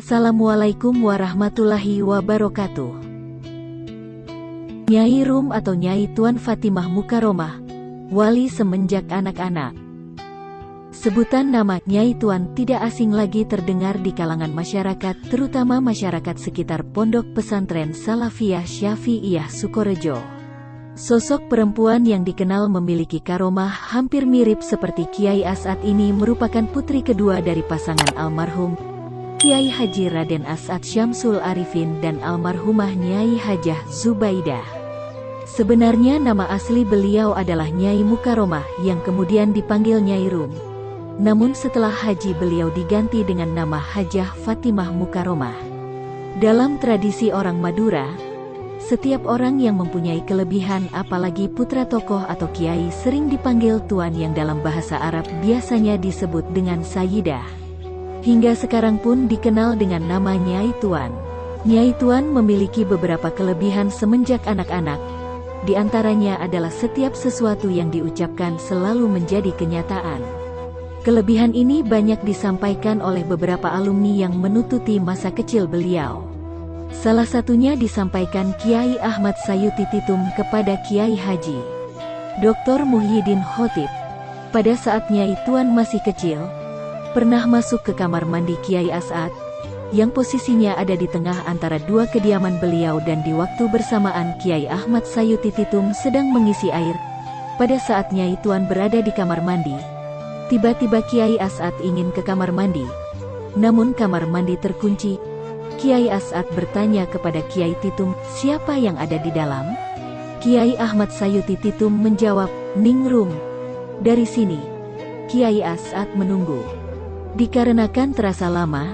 Assalamualaikum warahmatullahi wabarakatuh. Nyai Rum atau Nyai Tuan Fatimah Mukaromah, wali semenjak anak-anak. Sebutan nama Nyai Tuan tidak asing lagi terdengar di kalangan masyarakat, terutama masyarakat sekitar Pondok Pesantren Salafiyah Syafi'iyah Sukorejo. Sosok perempuan yang dikenal memiliki karomah hampir mirip seperti Kiai As'ad ini merupakan putri kedua dari pasangan almarhum Kiai Haji Raden As'ad Syamsul Arifin dan almarhumah Nyai Hajah Zubaidah. Sebenarnya nama asli beliau adalah Nyai Mukaromah yang kemudian dipanggil Nyai Rum. Namun setelah haji beliau diganti dengan nama Hajah Fatimah Mukaromah. Dalam tradisi orang Madura, setiap orang yang mempunyai kelebihan apalagi putra tokoh atau kiai sering dipanggil tuan yang dalam bahasa Arab biasanya disebut dengan Sayyidah. Hingga sekarang pun dikenal dengan nama Nyai Tuan. Nyai Tuan memiliki beberapa kelebihan semenjak anak-anak. Di antaranya adalah setiap sesuatu yang diucapkan selalu menjadi kenyataan. Kelebihan ini banyak disampaikan oleh beberapa alumni yang menututi masa kecil beliau. Salah satunya disampaikan Kiai Ahmad Sayuti Titum kepada Kiai Haji Dr. Muhyiddin Khotib. Pada saat Nyai Tuan masih kecil, pernah masuk ke kamar mandi Kiai As'ad, yang posisinya ada di tengah antara dua kediaman beliau dan di waktu bersamaan Kiai Ahmad Sayuti Titum sedang mengisi air. Pada saat Nyai Tuan berada di kamar mandi, tiba-tiba Kiai As'ad ingin ke kamar mandi. Namun kamar mandi terkunci. Kiai As'ad bertanya kepada Kiai Titum, siapa yang ada di dalam? Kiai Ahmad Sayuti Titum menjawab, Ningrum. Dari sini, Kiai As'ad menunggu. Dikarenakan terasa lama,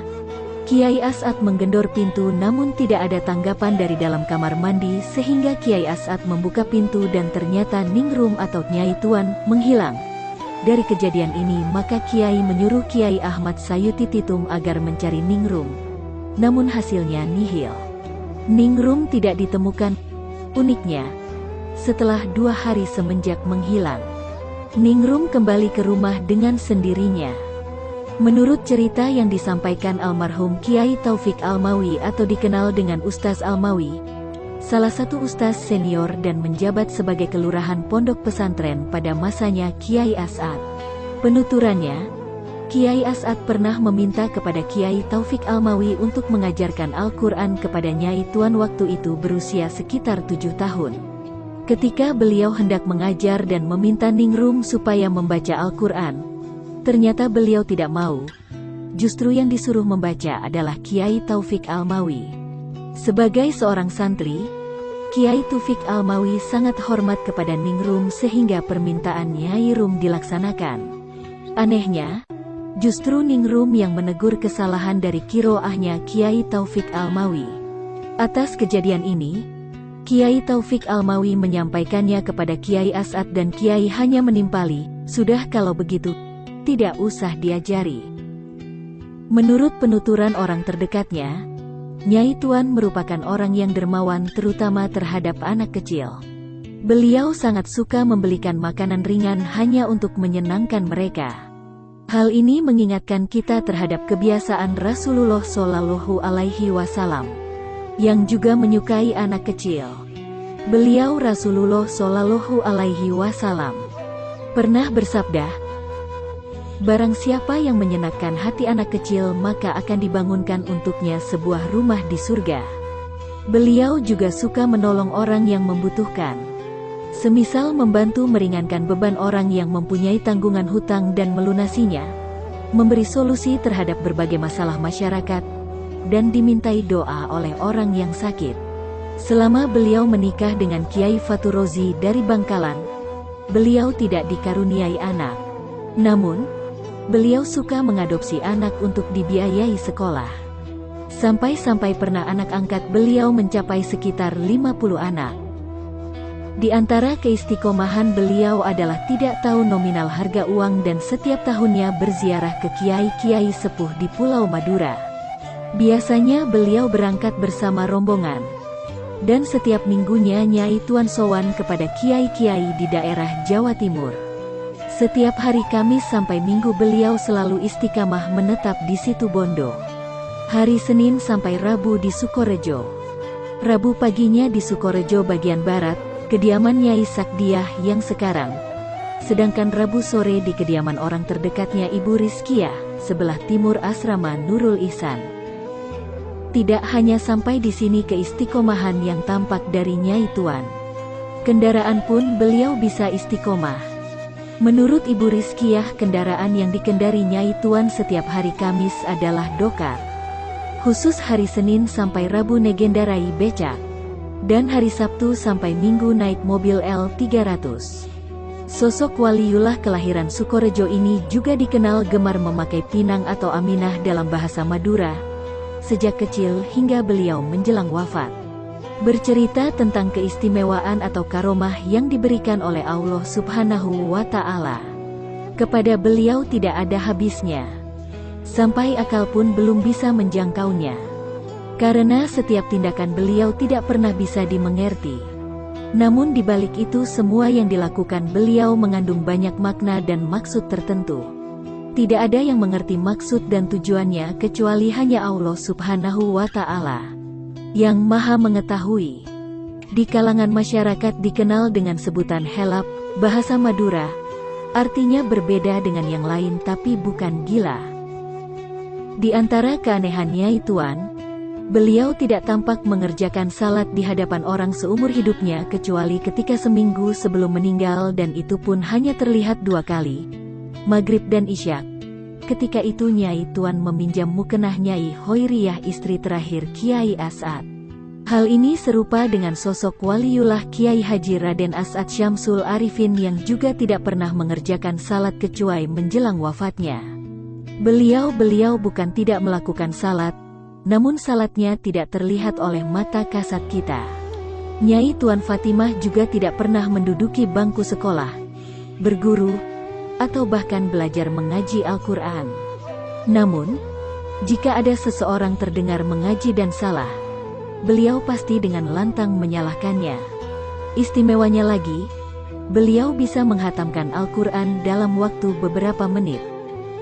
Kiai As'ad menggendor pintu namun tidak ada tanggapan dari dalam kamar mandi sehingga Kiai As'ad membuka pintu dan ternyata Ningrum atau Nyai Tuan menghilang. Dari kejadian ini maka Kiai menyuruh Kiai Ahmad Sayuti Titum agar mencari Ningrum. Namun hasilnya nihil. Ningrum tidak ditemukan. Uniknya, setelah 2 hari semenjak menghilang, Ningrum kembali ke rumah dengan sendirinya. Menurut cerita yang disampaikan almarhum Kiai Taufik Almawi atau dikenal dengan Ustaz Almawi, salah satu ustaz senior dan menjabat sebagai kelurahan pondok pesantren pada masanya Kiai As'ad. Penuturannya, Kiai As'ad pernah meminta kepada Kiai Taufik Almawi untuk mengajarkan Al-Quran kepada Nyai Tuan waktu itu berusia sekitar 7 tahun. Ketika beliau hendak mengajar dan meminta Ningrum supaya membaca Al-Quran, ternyata beliau tidak mau. Justru yang disuruh membaca adalah Kiai Taufik Almawi. Sebagai seorang santri, Kiai Taufik Almawi sangat hormat kepada Ningrum sehingga permintaan Nyai Rum dilaksanakan. Anehnya, justru Ningrum yang menegur kesalahan dari kiroahnya Kiai Taufik Almawi. Atas kejadian ini, Kiai Taufik Almawi menyampaikannya kepada Kiai As'ad dan Kiai hanya menimpali, sudah kalau begitu, tidak usah diajari. Menurut penuturan orang terdekatnya, Nyai Tuan merupakan orang yang dermawan terutama terhadap anak kecil. Beliau sangat suka membelikan makanan ringan hanya untuk menyenangkan mereka. Hal ini mengingatkan kita terhadap kebiasaan Rasulullah Shallallahu Alaihi Wasallam, yang juga menyukai anak kecil. Beliau Rasulullah Shallallahu Alaihi Wasallam pernah bersabda, barang siapa yang menyenangkan hati anak kecil maka akan dibangunkan untuknya sebuah rumah di surga. Beliau juga suka menolong orang yang membutuhkan. Semisal membantu meringankan beban orang yang mempunyai tanggungan hutang dan melunasinya, memberi solusi terhadap berbagai masalah masyarakat, dan dimintai doa oleh orang yang sakit. Selama beliau menikah dengan Kiai Fatur Rozi dari Bangkalan, beliau tidak dikaruniai anak. Namun, beliau suka mengadopsi anak untuk dibiayai sekolah. Sampai-sampai pernah anak angkat beliau mencapai sekitar 50 anak. Di antara keistiqomahan beliau adalah tidak tahu nominal harga uang dan setiap tahunnya berziarah ke kiai-kiai sepuh di Pulau Madura. Biasanya beliau berangkat bersama rombongan. Dan setiap minggunya Nyai Tuan sowan kepada kiai-kiai di daerah Jawa Timur. Setiap hari Kamis sampai Minggu beliau selalu istiqamah menetap di situ Bondo. Hari Senin sampai Rabu di Sukorejo. Rabu paginya di Sukorejo bagian barat, kediaman Nyai Sakdiah yang sekarang. Sedangkan Rabu sore di kediaman orang terdekatnya Ibu Rizkiah, sebelah timur asrama Nurul Ihsan. Tidak hanya sampai di sini keistiqomahan yang tampak dari Nyai Tuan. Kendaraan pun beliau bisa istiqomah. Menurut Ibu Rizkiah, kendaraan yang dikendari Nyai Tuan setiap hari Kamis adalah dokar. Khusus hari Senin sampai Rabu negendarai becak. Dan hari Sabtu sampai Minggu naik mobil L300. Sosok waliullah kelahiran Sukorejo ini juga dikenal gemar memakai pinang atau aminah dalam bahasa Madura, sejak kecil hingga beliau menjelang wafat. Bercerita tentang keistimewaan atau karomah yang diberikan oleh Allah Subhanahu wa Ta'ala. Kepada beliau tidak ada habisnya. Sampai akal pun belum bisa menjangkaunya. Karena setiap tindakan beliau tidak pernah bisa dimengerti. Namun di balik itu semua yang dilakukan beliau mengandung banyak makna dan maksud tertentu. Tidak ada yang mengerti maksud dan tujuannya kecuali hanya Allah Subhanahu wa Ta'ala, yang Maha Mengetahui. Di kalangan masyarakat dikenal dengan sebutan helap, bahasa Madura. Artinya berbeda dengan yang lain tapi bukan gila. Di antara keanehannya Tuan, beliau tidak tampak mengerjakan salat di hadapan orang seumur hidupnya kecuali ketika seminggu sebelum meninggal, dan itu pun hanya terlihat 2 kali, Maghrib dan Isya. Ketika itu Nyai Tuan meminjam mukenah Nyai Hoiriyah istri terakhir Kiai As'ad. Hal ini serupa dengan sosok waliullah Kiai Haji Raden As'ad Syamsul Arifin yang juga tidak pernah mengerjakan salat kecuali menjelang wafatnya. Beliau bukan tidak melakukan salat, namun salatnya tidak terlihat oleh mata kasat kita. Nyai Tuan Fatimah juga tidak pernah menduduki bangku sekolah, berguru, atau bahkan belajar mengaji Al-Quran. Namun, jika ada seseorang terdengar mengaji dan salah, beliau pasti dengan lantang menyalahkannya. Istimewanya lagi, beliau bisa menghatamkan Al-Quran dalam waktu beberapa menit.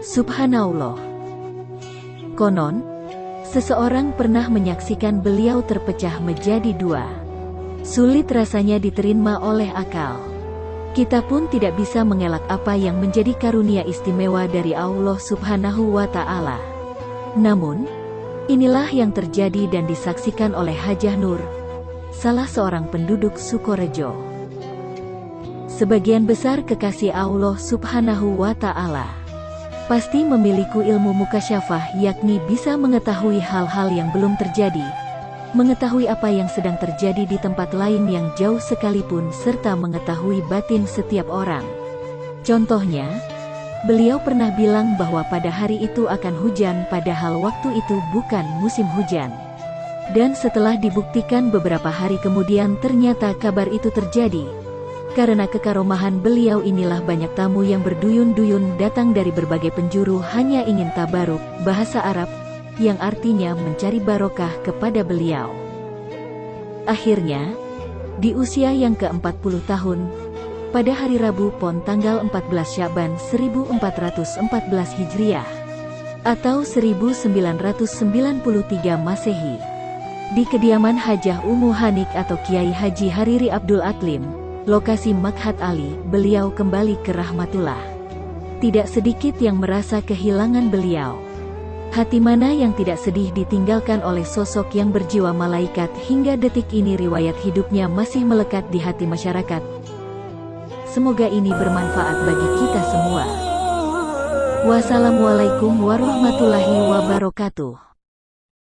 Subhanallah. Konon, seseorang pernah menyaksikan beliau terpecah menjadi 2. Sulit rasanya diterima oleh akal. Kita pun tidak bisa mengelak apa yang menjadi karunia istimewa dari Allah Subhanahu wa Ta'ala. Namun, inilah yang terjadi dan disaksikan oleh Hajah Nur, salah seorang penduduk Sukorejo. Sebagian besar kekasih Allah Subhanahu wa Ta'ala pasti memiliki ilmu mukasyafah, yakni bisa mengetahui hal-hal yang belum terjadi, mengetahui apa yang sedang terjadi di tempat lain yang jauh sekalipun, serta mengetahui batin setiap orang. Contohnya, beliau pernah bilang bahwa pada hari itu akan hujan padahal waktu itu bukan musim hujan. Dan setelah dibuktikan beberapa hari kemudian ternyata kabar itu terjadi. Karena kekaromahan beliau inilah banyak tamu yang berduyun-duyun datang dari berbagai penjuru hanya ingin tabaruk, bahasa Arab, yang artinya mencari barokah kepada beliau. Akhirnya, di usia yang ke-40 tahun, pada hari Rabu Pon tanggal 14 Sya'ban 1414 Hijriah, atau 1993 Masehi, di kediaman Hajah Ummu Hanik atau Kiai Haji Hariri Abdul Atlim, lokasi Makhat Ali, beliau kembali ke rahmatullah. Tidak sedikit yang merasa kehilangan beliau. Hati mana yang tidak sedih ditinggalkan oleh sosok yang berjiwa malaikat. Hingga detik ini riwayat hidupnya masih melekat di hati masyarakat. Semoga ini bermanfaat bagi kita semua. Wassalamualaikum warahmatullahi wabarakatuh.